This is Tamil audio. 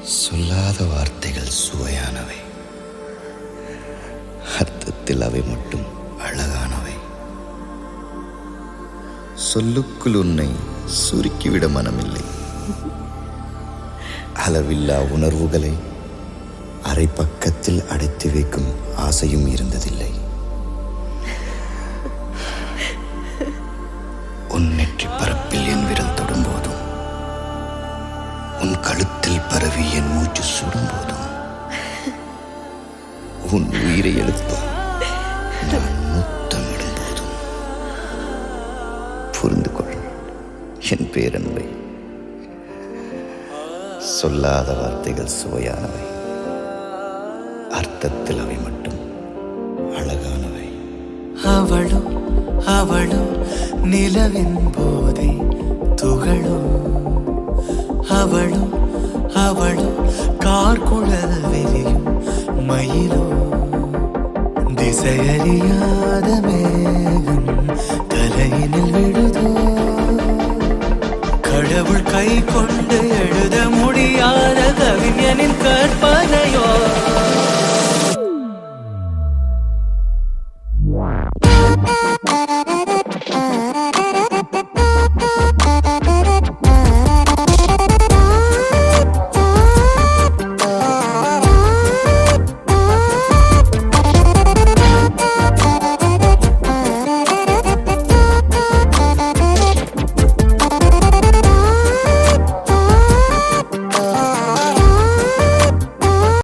சொல்லாத வார்த்தைகள் சுவையானவை, அர்த்தத்தில் அவை மட்டும் அழகானவை. சொல்லுக்குள் உன்னை சுருக்கிவிட மனமில்லை. அளவில்லா உணர்வுகளை அரை பக்கத்தில் அடைத்து வைக்கும் ஆசையும் இருந்ததில்லை. உன் நெற்றி பரப்பில் என் விரல் தொடும்போதும், உன் கழுத்தில் பரவி என் மூச்சு சுடும்போதும், உன் உயிரை எழுப்ப நான் முத்தமிடும் போதும் புரிந்து கொள் என் பேரன்பை. சொல்லாத வார்த்தைகள் சுவையானவை, அர்த்தத்தில் அவை மட்டும் அழகானவை. அவளும் அவளும் நிலவின் போதே துகளும், அவளும் அவளும் கார்குழல் வெறியும் மயிலும், திசையறியாத மேகம் தலையினில் விழுதோ, கடவுள் கை கொண்டு எழுத முடியாத கவிஞனின் கற்பனையோ.